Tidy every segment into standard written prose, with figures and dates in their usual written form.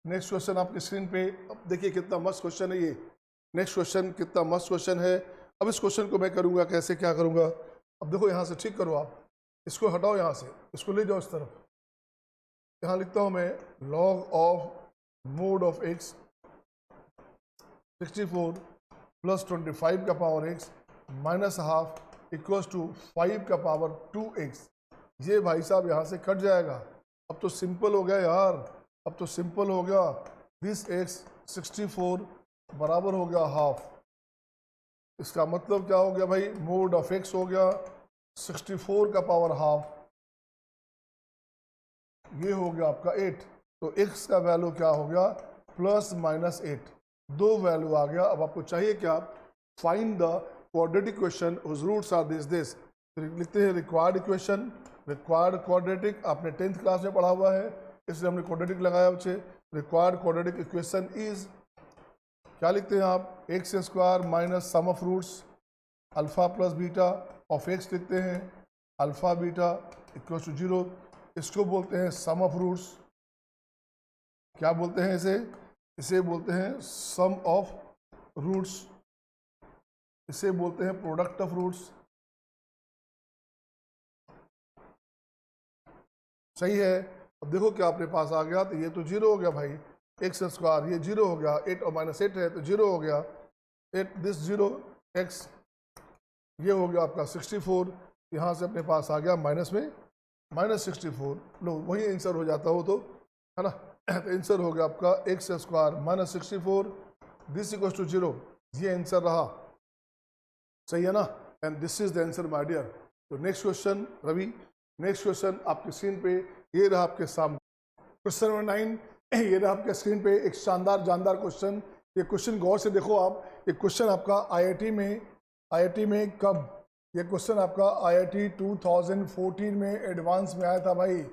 Next question आपकी screen पे, अब देखिए कितना मस्त क्वेश्चन है ये। नेक्स्ट क्वेश्चन कितना मस्त क्वेश्चन है। अब इस क्वेश्चन को मैं करूँगा कैसे, क्या करूँगा। अब देखो यहाँ से ठीक करो, आप इसको हटाओ, यहाँ से इसको ले जाओ इस तरफ। यहाँ लिखता हूँ मैं log of mod of x 64 plus 25 का power x minus half equals to 5 का पावर 2x। ये भाई साहब यहाँ से कट जाएगा। अब तो सिंपल हो गया यार, अब तो सिंपल हो गया। दिस x 64 बराबर हो गया हाफ। इसका मतलब क्या हो गया भाई, मोड ऑफ x हो गया 64 का पावर हाफ, ये हो गया आपका 8। तो x का वैल्यू क्या हो गया, प्लस माइनस 8। दो वैल्यू आ गया। अब आपको चाहिए क्या, find the quadratic equation whose roots are this. लिखते हैं रिक्वायर्ड इक्वेशन, रिक्वायर्ड क्वाड्रेटिक, आपने 10th क्लास में पढ़ा हुआ है, इसलिए हमने क्वाड्रेटिक लगाया बच्चे। रिक्वायर्ड क्वाड्रेटिक इक्वेशन इज, क्या लिखते हैं आप, x square minus sum of roots alpha plus beta of x लिखते हैं, अल्फा बीटा इक्वल टू 0। इसको बोलते हैं सम ऑफ रूट्स। क्या बोलते हैं इसे, इसे बोलते हैं सम ऑफ रूट्स, इसे बोलते हैं प्रोडक्ट ऑफ रूट्स। सही है। अब देखो क्या अपने पास आ गया, तो ये तो 0 हो गया भाई, एक्स स्क्वायर ये 0 हो गया, 8 और माइनस 8 है तो 0 हो गया, 8 दिस 0 x, ये हो गया आपका 64। यहाँ से अपने पास आ गया माइनस में माइनस 64, लो वही आंसर हो जाता हो तो, है ना। तो आंसर हो गया आपका x square minus 64 this equals to 0, ये आंसर रहा। सही है ना, and this is the answer my dear. तो next question Ravi, next question आपकी स्क्रीन पे ये रहा आपके सामने, क्वेश्चन नंबर 9 ये रहा आपके स्क्रीन पे। एक शानदार जानदार क्वेश्चन, ये क्वेश्चन गौर से देखो आप। ये क्वेश्चन आपका आईआईटी में कब, ये क्वेश्चन आपका आईआईटी 2014 में एडवांस में आया था भाई।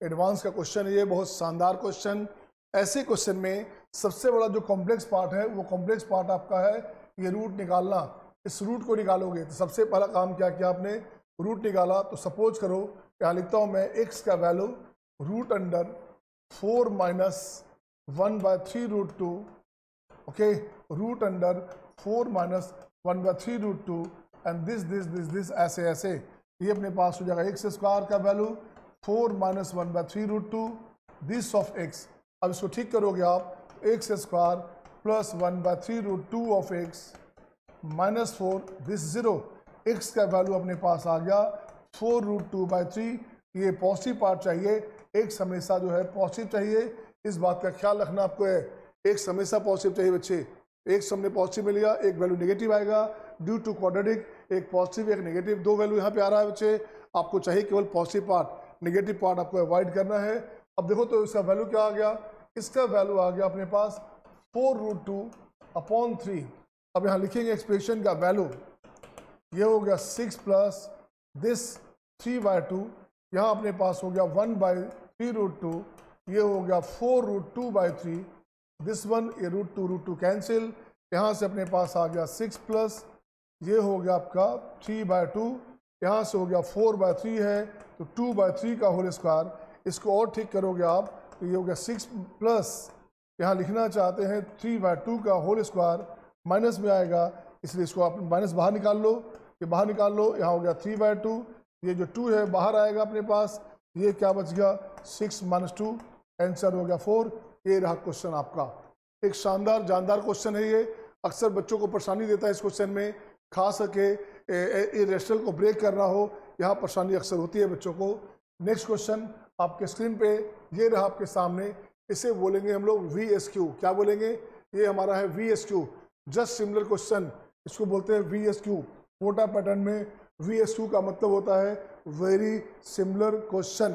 एडवांस का क्वेश्चन ये, बहुत शानदार क्वेश्चन। ऐसे क्वेश्चन में सबसे बड़ा जो कॉम्प्लेक्स पार्ट है, वो कॉम्प्लेक्स पार्ट आपका है ये रूट निकालना। इस रूट को निकालोगे तो सबसे पहला काम क्या किया आपने, रूट निकाला। तो सपोज करो यहाँ लिखता हूँ मैं x का value root under 4 minus 1/3 root 2, okay, root under 4 minus 1/3 root 2 and this ऐसे ऐसे, ये अपने पास हो जाएगा एक्स स्क्वायर का value 4 minus 1/3 root 2 this of x। अब इसको ठीक करोगे आप, x square plus 1/3 root 2 of x minus 4 this 0। x का वैल्यू अपने पास आ गया 4 रूट 2/3। ये पॉजिटिव पार्ट चाहिए, x हमेशा जो है पॉजिटिव चाहिए, इस बात का ख्याल रखना आपको है। x हमेशा पॉजिटिव चाहिए बच्चे, x हमने पॉजिटिव में लिया, एक वैल्यू नेगेटिव आएगा ड्यू टू क्वाड्रेटिक, एक पॉजिटिव एक नेगेटिव, दो वैल्यू यहाँ पे आ रहा है बच्चे। आपको चाहिए केवल पॉजिटिव पार्ट, नेगेटिव पार्ट आपको अवॉइड करना है। अब देखो तो इसका वैल्यू क्या आ गया, इसका वैल्यू आ गया अपने पास 4 रूट 2/3। अब यहाँ लिखेंगे एक्सप्रेशन का वैल्यू, ये हो गया 6 प्लस दिस 3/2, यहाँ अपने पास हो गया 1/3 रूट 2, ये हो गया 4 रूट 2/3 दिस वन, ये रूट 2 कैंसिल, यहाँ से अपने पास आ गया 6 प्लस ये हो गया आपका 3/2, यहाँ से हो गया 4/3 है तो 2/3 का होल स्क्वायर। इसको और ठीक करोगे आप तो ये हो गया 6 प्लस, यहाँ लिखना चाहते हैं 3/2 का होल स्क्वायर, माइनस में आएगा इसलिए इसको आप माइनस बाहर निकाल लो, ये बाहर निकाल लो, यहाँ हो गया 3/2, ये जो 2 है बाहर आएगा अपने पास, ये क्या बच गया 6 माइनस 2, आंसर हो गया 4। ये रहा क्वेश्चन आपका। एक शानदार जानदार क्वेश्चन है ये, अक्सर बच्चों को परेशानी देता है इस क्वेश्चन में, खास करके रेशनल को ब्रेक करना हो, यहाँ परेशानी अक्सर होती है बच्चों को। नेक्स्ट क्वेश्चन आपके स्क्रीन पे ये रहा आपके सामने, इसे बोलेंगे हम लोग VSQ। क्या बोलेंगे, ये हमारा है VSQ, जस्ट सिमिलर क्वेश्चन, इसको बोलते हैं VSQ। मोटा पैटर्न में VSQ का मतलब होता है वेरी सिमिलर क्वेश्चन।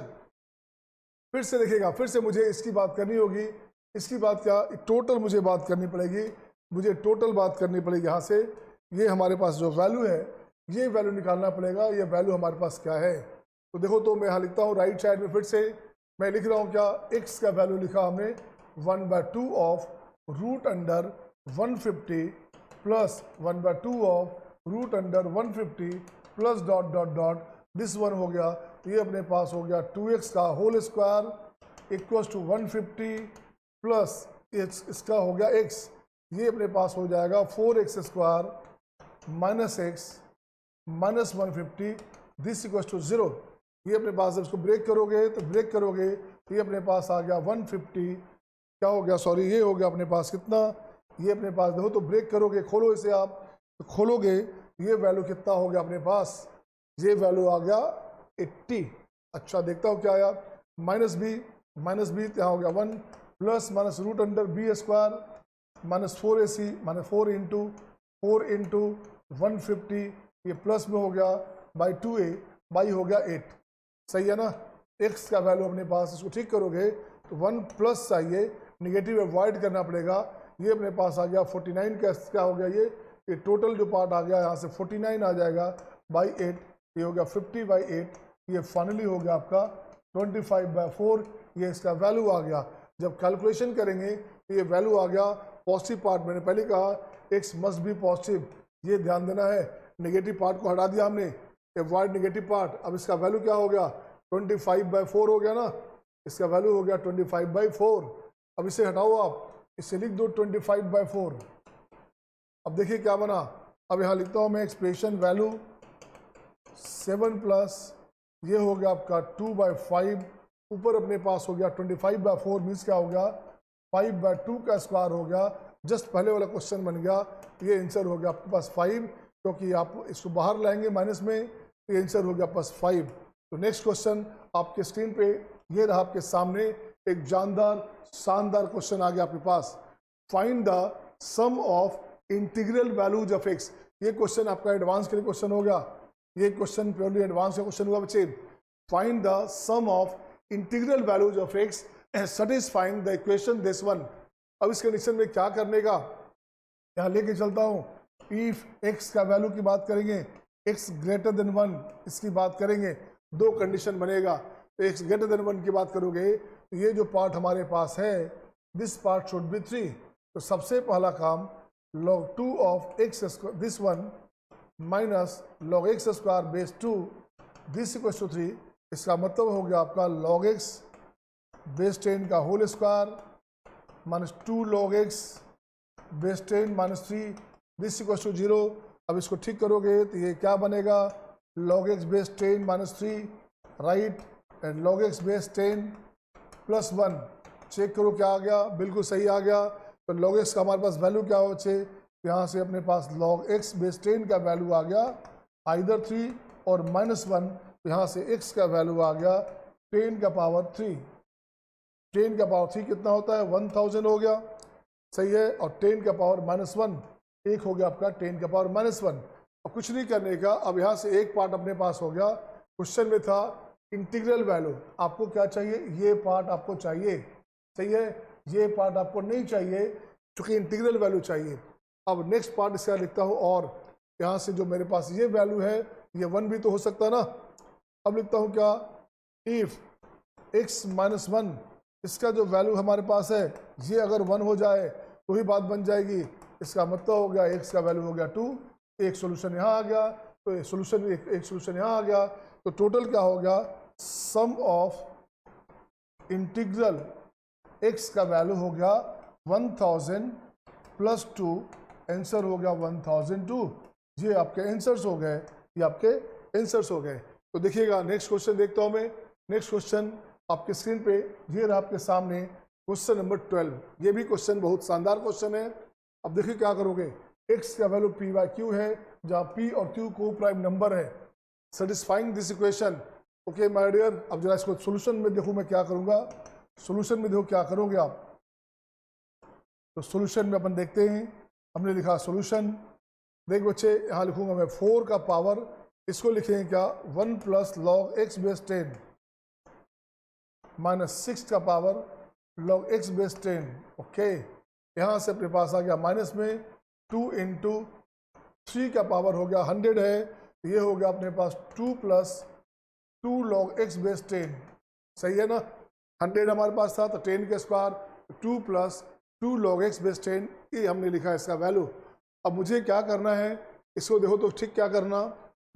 फिर से देखिएगा, फिर से मुझे इसकी बात करनी होगी, इसकी बात क्या, टोटल मुझे बात करनी पड़ेगी, मुझे टोटल बात करनी पड़ेगी। यहाँ से ये हमारे पास जो वैल्यू है, ये वैल्यू निकालना पड़ेगा, ये वैल्यू हमारे पास क्या है। तो देखो तो मैं यहाँ लिखता हूँ राइट साइड में, फिर से मैं लिख रहा हूँ क्या, x का वैल्यू लिखा हमने 1/2 of root under 150 plus 1/2 of root under 150 plus dot dot dot this one हो गया, ये अपने पास हो गया 2x का whole square equals to 150 plus इसका हो गया x, ये अपने पास हो जाएगा 4x² minus x minus 150 this equal to 0। ये अपने पास जब इसको ब्रेक करोगे तो ये अपने पास आ गया 150, क्या हो गया सॉरी, ये हो गया अपने पास कितना, ये अपने पास देखो तो ब्रेक करोगे, खोलो इसे आप तो खोलोगे, ये वैल्यू कितना हो गया अपने पास, ये वैल्यू आ गया 80। अच्छा देखता हूँ क्या आया, माइनस बी यहाँ हो गया 1 plus minus root under b square minus 4ac minus 4 into 150, ये प्लस में हो गया बाई 2a बाई हो गया 8, सही है ना। x का वैल्यू अपने पास, इसको ठीक करोगे तो 1 प्लस चाहिए, निगेटिव अवॉइड करना पड़ेगा, ये अपने पास आ गया 49 का क्या हो गया, ये टोटल जो पार्ट आ गया यहाँ से 49 आ जाएगा बाई 8, ये हो गया 50/8, ये फाइनली हो गया आपका 25/4, ये इसका वैल्यू आ गया। जब कैलकुलेशन करेंगे तो ये वैल्यू आ गया पॉजिटिव पार्ट, मैंने पहले कहा x मस्ट बी पॉजिटिव, ये ध्यान देना है, नेगेटिव पार्ट को हटा दिया हमने, अवॉइड नेगेटिव पार्ट, अब इसका वैल्यू क्या हो गया 25/4 हो गया ना, इसका वैल्यू हो गया 25/4। अब इसे हटाओ आप, इसे लिख दो 25/4। अब देखिए क्या बना, अब यहाँ लिखता हूँ मैं एक्सप्रेशन वैल्यू 7 प्लस ये हो गया आपका 2/5, ऊपर अपने पास हो गया 25/4 मीन्स क्या हो गया 5/2 का स्क्वायर हो गया, जस्ट पहले वाला क्वेश्चन बन गया, ये आंसर हो गया आपके पास 5, क्योंकि आप इसको बाहर लाएंगे माइनस में, तो ये आंसर हो गया प्लस 5। तो नेक्स्ट क्वेश्चन आपके स्क्रीन पे ये रहा आपके सामने, एक शानदार क्वेश्चन आ गया आपके पास, find the sum of integral values of x। ये क्वेश्चन आपका एडवांस के लिए क्वेश्चन हो गया, ये क्वेश्चन प्योरली एडवांस का क्वेश्चन हुआ बच्चे। Find the sum of integral values of x satisfying the equation this one. अब इस कंडीशन में क्या करने का, यहाँ लेके चलता हूँ, इफ x का वैल्यू की बात करेंगे, x ग्रेटर देन 1 इसकी बात करेंगे, दो कंडीशन बनेगा, तो x ग्रेटर देन 1 की बात करोगे तो ये जो पार्ट हमारे पास है दिस पार्ट शुड बी 3। तो सबसे पहला काम log 2 of x square this one minus log x square base 2 this equal to 3, इसका मतलब हो गया आपका log x बेस 10 का whole square minus 2 log x base 10 minus 3 this equal to 0। अब इसको ठीक करोगे तो ये क्या बनेगा log x base 10 minus 3 right, and log x base 10 plus 1, check करो क्या आ गया, बिल्कुल सही आ गया। तो log x का हमारे पास वैल्यू क्या हो बच्चे, यहाँ से अपने पास log x बेस 10 का वैल्यू आ गया आइदर 3 और माइनस 1, तो यहाँ से x का वैल्यू आ गया 10 का पावर 3, 10 का पावर 3 कितना होता है 1000 हो गया, सही है, और 10 का पावर माइनस 1 एक हो गया आपका 10 का पावर माइनस 1। अब कुछ नहीं करने का, अब यहाँ से एक पार्ट अपने पास हो गया, क्वेश्चन में था इंटीग्रल वैल्यू, आपको क्या चाहिए, ये पार्ट आपको चाहिए, सही है, ये पार्ट आपको नहीं चाहिए क्योंकि इंटीग्रल वैल्यू चाहिए। अब नेक्स्ट पार्ट इसका लिखता हूँ, और यहाँ से जो मेरे पास ये वैल्यू है ये 1 भी तो हो सकता है ना। अब लिखता हूँ क्या, इफ x माइनस 1 इसका जो वैल्यू हमारे पास है ये अगर 1 हो जाए तो ही बात बन जाएगी, इसका मतलब हो गया x का वैल्यू हो गया 2, एक सोल्यूशन यहाँ आ गया, तो एक सोल्यूशन यहाँ आ गया, तो टोटल क्या हो गया सम ऑफ इंटीग्रल x का वैल्यू हो गया 1000 प्लस 2, आंसर हो गया 1002। ये आपके आंसर्स हो गए, ये आपके आंसर्स हो गए। तो देखिएगा नेक्स्ट क्वेश्चन देखता हूँ मैं, नेक्स्ट क्वेश्चन आपके स्क्रीन पे ये रहा आपके सामने, क्वेश्चन नंबर 12। ये भी क्वेश्चन बहुत शानदार क्वेश्चन है। अब देखिए क्या करोगे, x का वैल्यू p/q है, जहाँ p और q को प्राइम नंबर है, satisfying this equation. Okay my dear, अब जरा इसको सोल्यूशन में देखूँ मैं क्या करूँगा, सोल्यूशन में देखो क्या करोगे आप। तो सोल्यूशन में अपन देखते हैं, हमने लिखा सोल्यूशन, देख बच्चे यहाँ लिखूंगा मैं 4 का पावर, इसको लिखेंगे क्या 1 plus log x base 10 minus 6 का power log x base 10। Okay, यहाँ से अपने पास आ गया माइनस में 2 इंटू 3 का पावर हो गया 100 है, ये हो गया अपने पास 2 प्लस 2 log x बेस 10, सही है ना, 100 हमारे पास था तो 10 के square 2 plus 2 log x base 10, ये हमने लिखा है इसका वैल्यू। अब मुझे क्या करना है, इसको देखो तो ठीक क्या करना,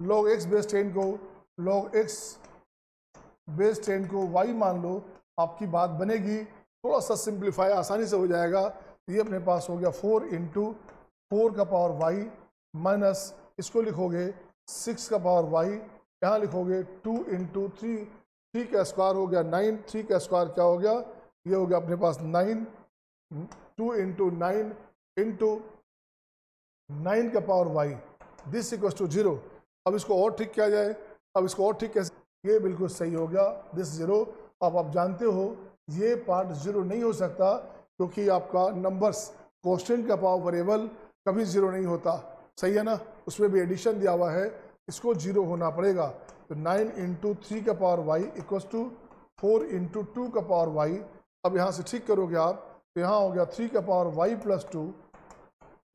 log x बेस 10 को log x बेस 10 को y मान लो, आपकी बात बनेगी। थोड़ा सा सिंप्लीफाई आसानी से हो जाएगा। ये अपने पास हो गया 4 इंटू 4 का पावर वाई माइनस इसको लिखोगे 6 का पावर वाई, यहाँ लिखोगे 2 इंटू 3 का स्क्वायर हो गया 9, 3 का स्क्वायर क्या हो गया, ये हो गया अपने पास 9, 2 इंटू 9 इंटू 9 का power y, this equal to 0। अब इसको और ठीक किया जाए, अब इसको और ठीक कैसे, ये बिल्कुल सही हो गया, दिस 0। अब आप जानते हो ये पार्ट 0 नहीं हो सकता क्योंकि आपका नंबर्स कांस्टेंट का पावर वेरिएबल कभी 0 नहीं होता, सही है ना, उसमें भी एडिशन दिया हुआ है, इसको 0 होना पड़ेगा। तो 9 इंटू 3 का power y equals to 4 into 2 का पावर वाई। अब यहाँ से ठीक करोगे आप तो यहाँ हो गया 3 का पावर वाई प्लस 2,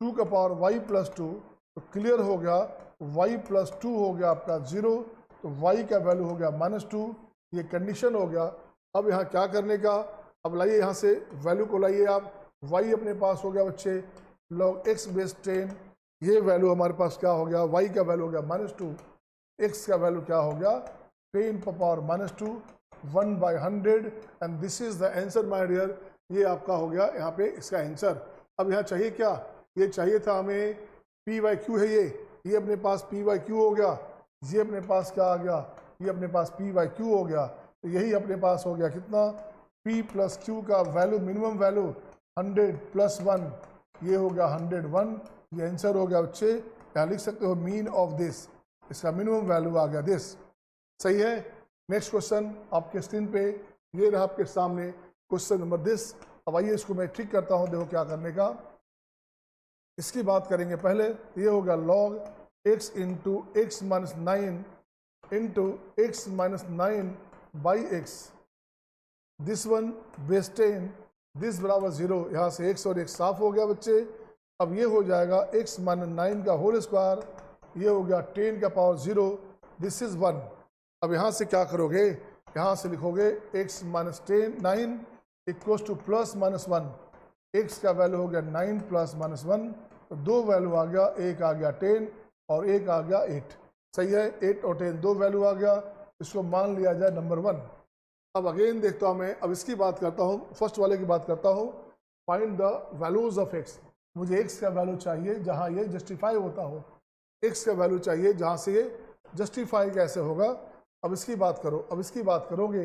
2 का पावर वाई प्लस 2, तो क्लियर हो गया वाई प्लस 2 हो गया आपका 0, तो वाई का वैल्यू हो गया -2, ये कंडीशन हो गया। अब यहाँ क्या करने का, अब लाइए यहाँ से वैल्यू को लाइए आप, वाई अपने पास हो गया बच्चे log x बेस 10, ये वैल्यू हमारे पास क्या हो गया, y का वैल्यू हो गया -2, x का वैल्यू क्या हो गया 10 power -2, 1/100 and this is the answer my dear. ये आपका हो गया यहाँ पे इसका आंसर। अब यहाँ चाहिए क्या, ये चाहिए था हमें p/q है, ये अपने पास p/q हो गया, ये अपने पास क्या आ गया, ये अपने पास p/q हो गया, तो यही अपने पास हो गया कितना, p प्लस q का वैल्यू मिनिमम वैल्यू 100 प्लस 1, ये हो गया 101, ये आंसर हो गया बच्चे। यहाँ लिख सकते हो मीन ऑफ दिस, इसका मिनिमम वैल्यू आ गया दिस, सही है। नेक्स्ट क्वेश्चन आपके स्क्रीन पे ये रहा आपके सामने क्वेश्चन नंबर दिस। अब आइए इसको मैं ठीक करता हूँ, देखो क्या करने का, इसकी बात करेंगे पहले। ये होगा log x into x minus 9 into x minus 9 by x, this one base 10, this बराबर 0, यहाँ से x और x साफ हो गया बच्चे। अब ये हो जाएगा x माइनस 9 का होल स्क्वायर, ये हो गया 10 का पावर 0, दिस इज 1। अब यहाँ से क्या करोगे, यहाँ से लिखोगे x minus 9 equals two plus minus 1, x का वैल्यू हो गया 9 प्लस माइनस 1, तो दो वैल्यू आ गया, एक आ गया 10 और एक आ गया 8, सही है। 8 और 10 दो वैल्यू आ गया, इसको मान लिया जाए नंबर 1। अब अगेन देखता हूँ मैं, अब इसकी बात करता हूँ, फर्स्ट वाले की बात करता हूँ, find the values of x। मुझे x का वैल्यू चाहिए जहाँ ये जस्टिफाई होता हो, x का वैल्यू चाहिए जहाँ से ये जस्टिफाई कैसे होगा। अब इसकी बात करो, अब इसकी बात करोगे,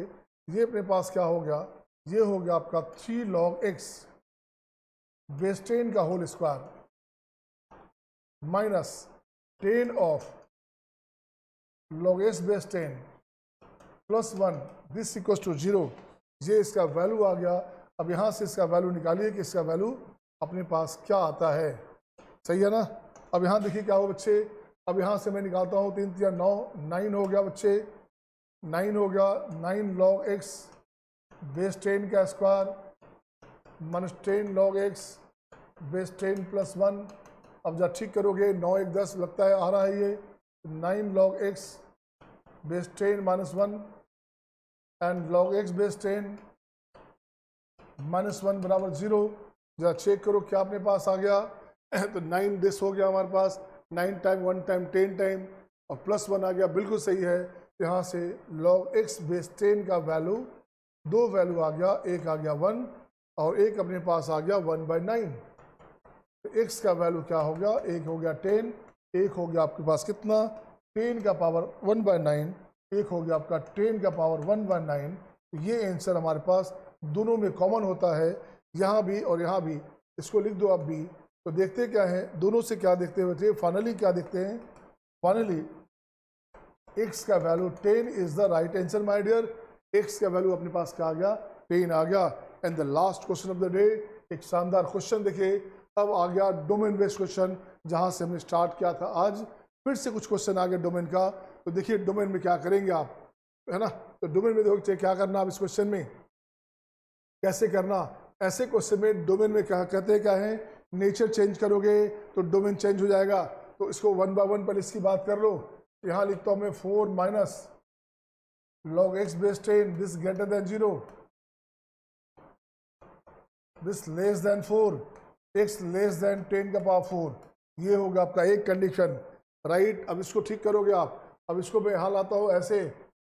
ये अपने पास क्या हो गया, ये हो गया आपका 3 log x बेस 10 का whole square minus 10 of log s base 10 plus 1, this equals to 0, ये इसका वैल्यू आ गया। अब यहाँ से इसका वैल्यू निकालिए कि इसका वैल्यू अपने पास क्या आता है, सही है ना। अब यहाँ देखिए क्या हो बच्चे, अब यहाँ से मैं निकालता हूँ 3 3 9, 9 हो गया बच्चे, 9 हो गया, 9 log x बेस 10 का square minus 10 log x base 10 plus 1। अब जब ठीक करोगे 9 1 10 लगता है आ रहा है, ये 9 log x base 10 minus 1 and log x base 10 minus 1 बराबर 0। जरा चेक करो क्या अपने पास आ गया तो 9 दिस हो गया हमारे पास, 9 टाइम 1 टाइम 10 टाइम और प्लस 1 आ गया, बिल्कुल सही है। यहाँ से log x बेस 10 का वैल्यू, दो वैल्यू आ गया, एक आ गया 1 और एक अपने पास आ गया 1/9। तो x का वैल्यू क्या हो गया, एक हो गया 10, एक हो गया आपके पास कितना 10 का पावर 1/9, एक हो गया आपका 10 का पावर 1/9। ये आंसर हमारे पास दोनों में कॉमन होता है, यहाँ भी और यहाँ भी, इसको लिख दो आप भी। तो देखते क्या है, दोनों से क्या देखते हुए थे, फाइनली क्या देखते हैं, फाइनली x का value 10 is the right answer my dear. x का वैल्यू अपने पास क्या आ गया, 10 आ गया। And the last question of the day, एक शानदार क्वेश्चन देखिए। अब आ गया डोमेन बेस्ड क्वेश्चन, जहाँ से हमने स्टार्ट किया था आज, फिर से कुछ क्वेश्चन आ गए डोमेन का। तो देखिए डोमेन में क्या करेंगे आप, है ना। तो डोमेन में देखो क्या करना आप इस क्वेश्चन में, कैसे करना। ऐसे क्वेश्चन में डोमेन में क्या कहते हैं, क्या है, नेचर चेंज करोगे तो डोमेन चेंज हो जाएगा। तो इसको 1 बाय 1 पर इसकी बात कर लो। यहाँ लिखता हूँ मैं 4 minus log x base 10, this greater then 0, this less than 4, x less than 10 का पावर 4। ये होगा आपका एक कंडीशन, राइट। अब इसको ठीक करोगे आप, अब इसको मैं यहाँ लाता हूँ ऐसे,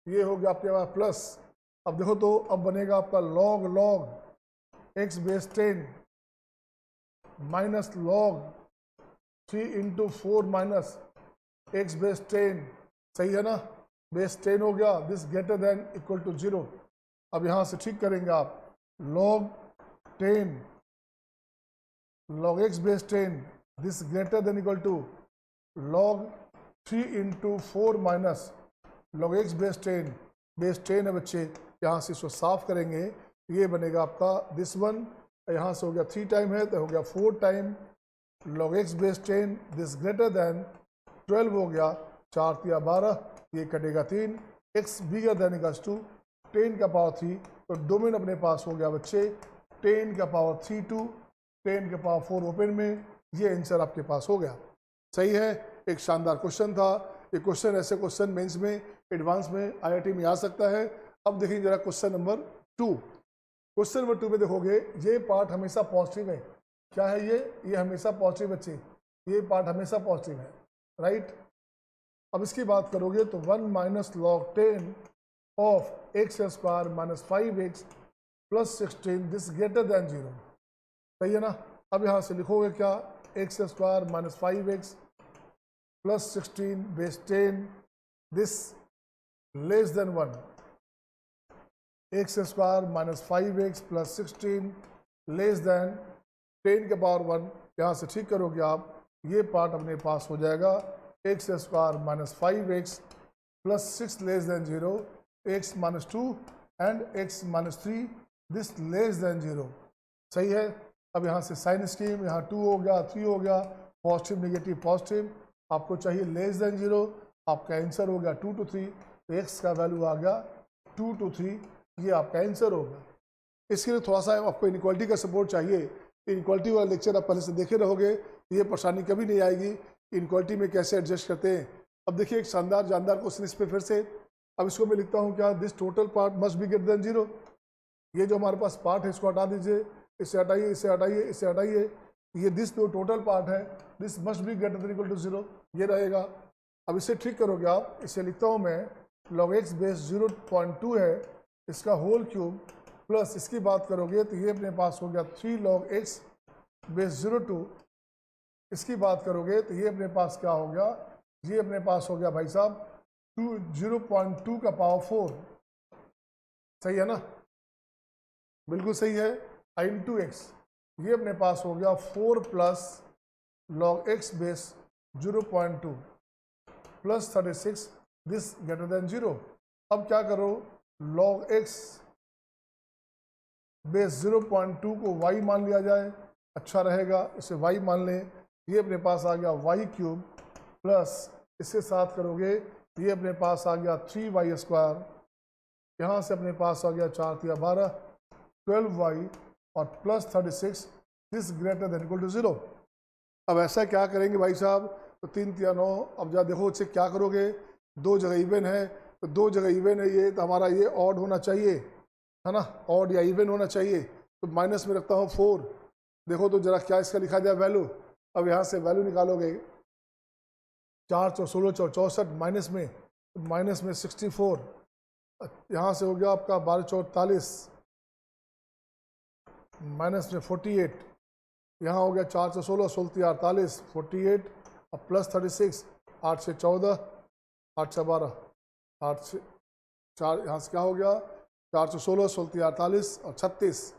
ये हो गया आपके पास प्लस। अब देखो तो अब बनेगा आपका log x base 10 minus log 3 into 4 minus x base 10, सही है ना, बेस 10 हो गया, this greater than equal to 0। अब यहाँ से ठीक करेंगे आप, log 10 log x base 10 this greater than equal to log 3 into 4 minus log x base 10, base 10 है बच्चे, यहाँ से इसको साफ करेंगे, ये बनेगा आपका दिस वन, यहाँ से हो गया 3 टाइम है तो हो गया 4 time log x base 10 this greater then 12 हो गया, 4 तिया 12, ये कटेगा 3, x bigger than equals to 10 का पावर 3, तो डोमेन अपने पास हो गया बच्चे 10 का पावर 3 टू 10 का पावर 4 ओपन में, ये आंसर आपके पास हो गया। सही है, एक शानदार क्वेश्चन था। ये क्वेश्चन ऐसे क्वेश्चन मेंस में, एडवांस में, आईआईटी में आ सकता है। अब देखिए जरा क्वेश्चन नंबर 2। क्वेश्चन नंबर 2 में देखोगे ये पार्ट हमेशा पॉजिटिव है। क्या है ये हमेशा पॉजिटिव बच्चे, ये पार्ट हमेशा पॉजिटिव है, राइट। अब इसकी बात करोगे तो 1 minus log 10 of x square minus 5x plus 16 this greater then 0, सही है ना। अब यहाँ से लिखोगे क्या, x square minus 5x plus 16 base 10 this less than 1, x square minus 5x plus 16 less than 10 के पावर 1, यहाँ से ठीक करोगे आप, ये पार्ट अपने पास हो जाएगा x square minus 5x plus 6 less than 0, x minus 2 and x minus 3 this less than 0, सही है। अब यहाँ से साइन स्कीम, यहाँ 2 हो गया, 3 हो गया, पॉजिटिव नेगेटिव पॉजिटिव, आपको चाहिए लेस देन 0, आपका आंसर हो गया 2 to 3, तो x का वैल्यू आ गया 2 to 3, ये आपका आंसर होगा। इसके लिए थोड़ा सा आपको इनइक्वालिटी का सपोर्ट चाहिए। इनइक्वालिटी वाला लेक्चर आप पहले से देखे रहोगे, ये परेशानी कभी नहीं आएगी इनइक्वालिटी में कैसे एडजस्ट करते हैं। अब देखिए एक शानदार जानदार क्वेश्चन इस पर फिर से, अब इसको मैं लिखता हूँ क्या, this total part must be greater then 0। ये जो हमारे पास पार्ट है इसको हटा दीजिए, इससे हटाइए, इससे हटाइए, इससे हटाइए, ये दिस जो टोटल पार्ट है this must be greater than equal to 0, ये रहेगा। अब इसे ठीक करोगे आप, इसे लिखता हूँ मैं log x बेस 0.2 है, इसका होल क्यूब प्लस इसकी बात करोगे तो ये अपने पास हो गया 3 log x बेस 0.2, इसकी बात करोगे तो ये अपने पास क्या हो गया, ये अपने पास हो गया भाई साहब 0.2 का पावर 4, सही है ना, बिल्कुल सही है, इंटू एक्स, ये अपने पास हो गया 4 plus log x base 0.2 plus 36 this greater then 0। अब क्या करो, log x बेस 0.2 को y मान लिया जाए, अच्छा रहेगा, इसे y मान लें, ये अपने पास आ गया y क्यूब प्लस इसके साथ करोगे ये अपने पास आ गया 3y स्क्वायर, यहाँ से अपने पास आ गया 4 तिया 12 12y और plus 36 this greater than equal to 0। अब ऐसा क्या करेंगे भाई साहब, तो 3 तिया 9, अब जरा देखो इससे क्या करोगे, 2 जगह इवन है तो 2 जगह इवन है, ये तो हमारा ये ऑड होना चाहिए, है ना, ऑड या इवन होना चाहिए, तो माइनस में रखता हूँ 4, देखो तो जरा क्या इसका लिखा जाए वैल्यू। अब यहाँ से वैल्यू निकालोगे 4 चौ 16 चौ 64 माइनस में 64, यहाँ से हो गया आपका 12 चौ 48 माइनस में 48, यहाँ हो गया 4 चौ 16 16 48 48 और प्लस 36 8 से 14 8 से 12 8 से 4, यहाँ से क्या हो गया 4 से 16 16 48 और 36,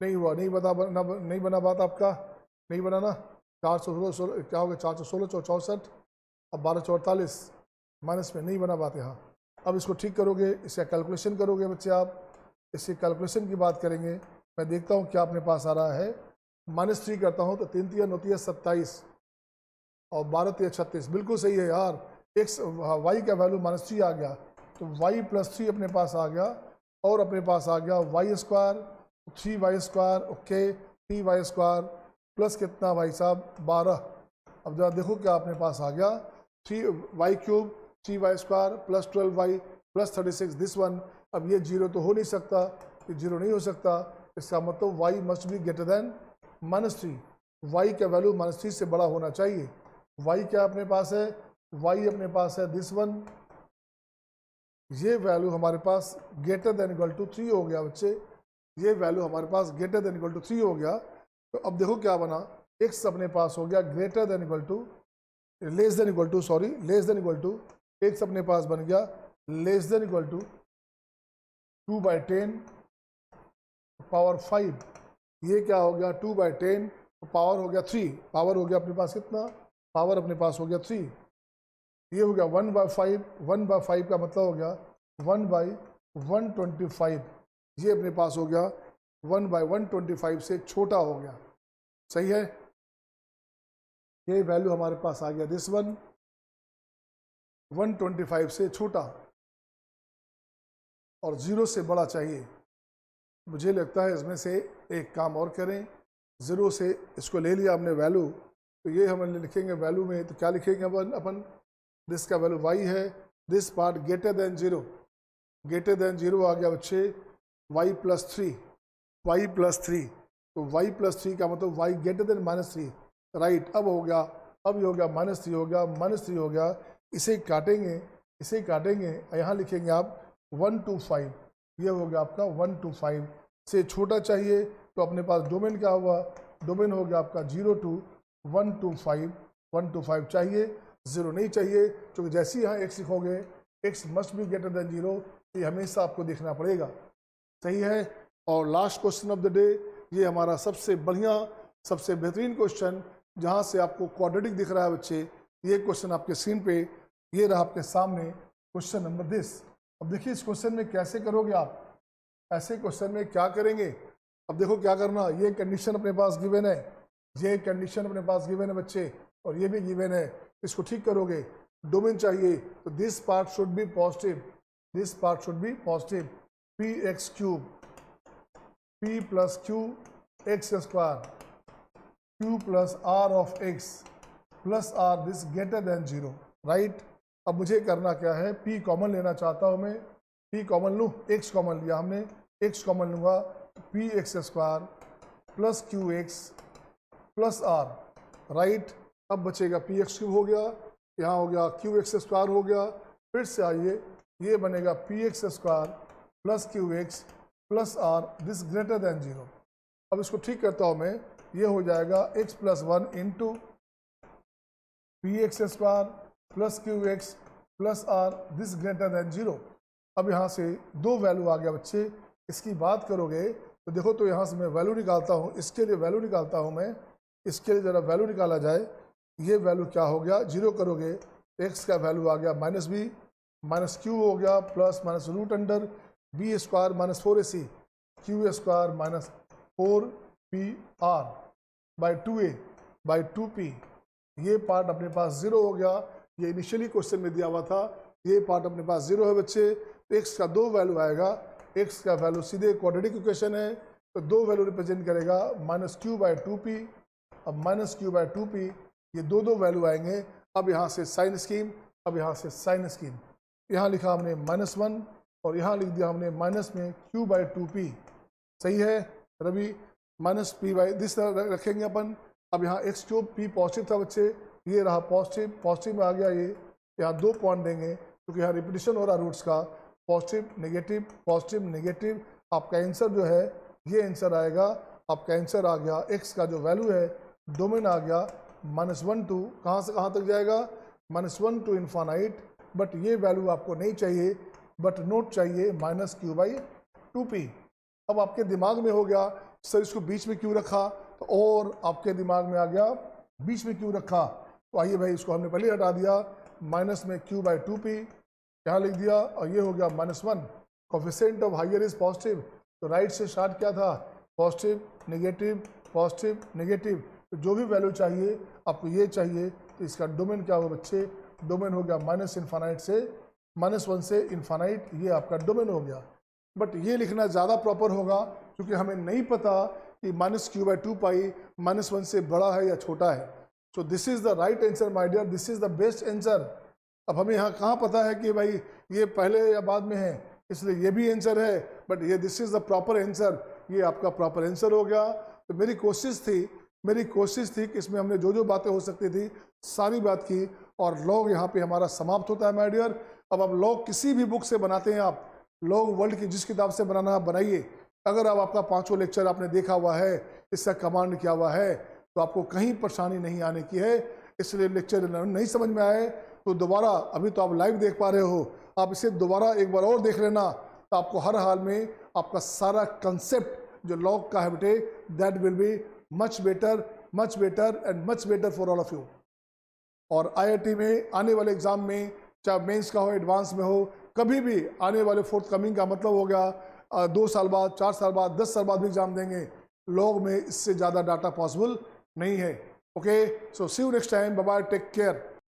नहीं हुआ, नहीं बना बात आपका, नहीं बना ना, 4 से 16 क्या हो गया 4 से 16 64 और 12 48 माइनस में नहीं बना बात यहाँ। अब इसको ठीक करोगे, इसका कैलकुलेशन करोगे बच्चे आप, इसकी कैलकुलेशन की बात करेंगे, मैं देखता हूँ क्या अपने पास आ रहा है, -3 करता हूँ तो 3 तिया 9 तिया 27 और 12 तिया 36, बिल्कुल सही है यार, x y का वैल्यू -3 आ गया, तो y प्लस 3 अपने पास आ गया और अपने पास आ गया y square 3y square, okay 3y square plus कितना भाई साहब 12। अब जरा देखो क्या अपने पास आ गया 3y cube 3y square plus 12y plus 36 this one. अब ये 0 तो हो नहीं सकता, ये 0 नहीं हो सकता, इसका मतलब y must be greater then -3, y का वैल्यू -3 से बड़ा होना चाहिए। y क्या अपने पास है, y अपने पास है दिस वन, ये वैल्यू हमारे पास ग्रेटर देन इक्वल टू 3 हो गया बच्चे, ये वैल्यू हमारे पास ग्रेटर देन इक्वल टू 3 हो गया। तो अब देखो क्या बना, x अपने पास हो गया greater than equal to less than equal to less than equal to x अपने पास बन गया less than equal to 2/10 power 5। ये क्या हो गया 2/10 पावर हो गया 3, पावर हो गया अपने पास कितना, पावर अपने पास हो गया 3। ये हो गया 1/5, 1/5 का मतलब हो गया 1/125। ये अपने पास हो गया 1/125 से छोटा हो गया। सही है, ये वैल्यू हमारे पास आ गया दिस वन 125 से छोटा और 0 से बड़ा चाहिए। मुझे लगता है इसमें से एक काम और करें, 0 से इसको ले लिया हमने वैल्यू, तो ये हम लिखेंगे वैल्यू में, तो क्या लिखेंगे अपन दिस का वैल्यू y है, this part greater than 0, greater than 0 आ गया बच्चे y+3, y+3, तो y+3 का मतलब y ग्रेटर देन -3, राइट। अब हो गया, अब ये हो गया -3 हो गया, -3 हो गया, इसे काटेंगे, इसे काटेंगे, यहाँ लिखेंगे आप 125, ये हो गया आपका 125 से छोटा चाहिए, तो अपने पास डोमेन क्या हुआ, डोमेन हो गया आपका 0 to 125, 125 चाहिए, 0 नहीं चाहिए, क्योंकि जैसे ही यहाँ x लिखोगे x must be greater then 0, ये हमेशा आपको देखना पड़ेगा। सही है। और last question of the day, ये हमारा सबसे बढ़िया, सबसे बेहतरीन क्वेश्चन, जहाँ से आपको क्वाड्रेटिक दिख रहा है बच्चे, ये क्वेश्चन आपके स्क्रीन पे ये रहा आपके सामने, क्वेश्चन नंबर दिस। अब देखिए इस क्वेश्चन में कैसे करोगे आप, ऐसे क्वेश्चन में क्या करेंगे। अब देखो क्या करना, ये कंडीशन अपने पास गिवन है, ये कंडीशन अपने पास गिवन है बच्चे, और ये भी गिवन है, इसको ठीक करोगे। डोमेन चाहिए, तो this part should be positive, this part should be positive, p(x³, p+q(x²), q+r of x plus r this greater then 0, right. अब मुझे करना क्या है, p कॉमन लेना चाहता हूँ मैं, p कॉमन लूँ, x कॉमन लिया हमने, x कॉमन लूँगा, p(x²) plus qx plus r, right. अब बचेगा p(x³ हो गया, यहाँ हो गया qx² हो गया, फिर से आइए, ये बनेगा p(x² plus qx plus r this greater then 0। अब इसको ठीक करता हूँ मैं, ये हो जाएगा x+1 into p(x² plus qx plus r this greater then 0। अब यहाँ से दो वैल्यू आ गया बच्चे, इसकी बात करोगे तो देखो, तो यहाँ से मैं वैल्यू निकालता हूँ, इसके लिए वैल्यू निकालता हूँ मैं, इसके लिए ज़रा वैल्यू निकाला जाए। ये वैल्यू क्या हो गया, 0 करोगे, x का वैल्यू आ गया -b, -q हो गया, plus minus root under b² -4ac, q² -4pr by 2a by 2p। ये पार्ट अपने पास 0 हो गया, ये इनिशियली क्वेश्चन में दिया हुआ था, ये पार्ट अपने पास 0 है बच्चे। x का दो वैल्यू आएगा, x का वैल्यू सीधे क्वाड्रेटिक इक्वेशन है, तो दो वैल्यू रिप्रेजेंट करेगा -q/2p, अब -q/2p, ये दो वैल्यू आएंगे। अब यहाँ से साइन स्कीम, अब यहाँ से साइन स्कीम, यहाँ लिखा हमने -1 और यहाँ लिख दिया हमने माइनस में q/2p। सही है रवि, -p दिस तरह रखेंगे अपन। अब यहाँ x³ p पॉजिटिव था बच्चे, ये रहा पॉजिटिव, पॉजिटिव में आ गया ये, यहाँ 2 पॉइंट देंगे क्योंकि यहाँ रिपीटिशन हो रहा रूट्स का, पॉजिटिव नेगेटिव। आपका आंसर जो है ये आंसर आएगा, आपका आंसर आ गया x का जो वैल्यू है, डोमेन आ गया -1 to कहाँ से कहाँ तक जाएगा, -1 to इन्फानाइट। बट ये वैल्यू आपको नहीं चाहिए, बट नोट चाहिए -q/2p। अब आपके दिमाग में हो गया सर इसको बीच में क्यों रखा, तो और आपके दिमाग में आ गया बीच में क्यों रखा, तो आइए भाई इसको हमने पहले हटा दिया, माइनस में q/2p यहाँ लिख दिया, और ये हो गया -1। Coefficient of higher is positive, तो राइट से स्टार्ट किया था, पॉजिटिव नेगेटिव, तो जो भी वैल्यू चाहिए आपको ये चाहिए, तो इसका डोमेन क्या होगा बच्चे, डोमेन हो गया -∞ से -1 से इन्फानाइट, ये आपका डोमेन हो गया। बट ये लिखना ज़्यादा प्रॉपर होगा क्योंकि हमें नहीं पता कि -q/2p -1 से बड़ा है या छोटा है। So this is the right answer my dear, this is the best answer. अब हमें यहाँ कहाँ पता है कि भाई ये पहले या बाद में है, इसलिए ये भी आंसर है, बट ये this is the proper answer, ये आपका प्रॉपर आंसर हो गया। तो मेरी कोशिश थी कि इसमें हमने जो जो बातें हो सकती थी सारी बात की, और लॉग यहाँ पे हमारा समाप्त होता है माय डियर। अब आप लॉग किसी भी बुक से बनाते हैं, आप लॉग वर्ल्ड की जिस किताब से बनाना आप बनाइए, अगर आप आपका 5वां लेक्चर आपने देखा हुआ है, इसका कमांड किया हुआ है, तो आपको कहीं परेशानी नहीं आने की है। इसलिए लेक्चर नहीं समझ में आए तो दोबारा, अभी तो आप लाइव देख पा रहे हो, आप इसे दोबारा एक बार और देख लेना, तो आपको हर हाल में आपका सारा कंसेप्ट जो लॉग का है बेटे, that will be much better and much better for all of you. और IIT में आने वाले एग्जाम में, चाहे मेंस का हो, एडवांस में हो, कभी भी आने वाले फोर्थ कमिंग का मतलब हो गया 2 साल बाद, 4 साल बाद, 10 साल बाद भी एग्जाम देंगे, लॉग में इससे ज़्यादा डाटा पॉसिबल नहीं है। Okay, so see you next time, bye bye, take care.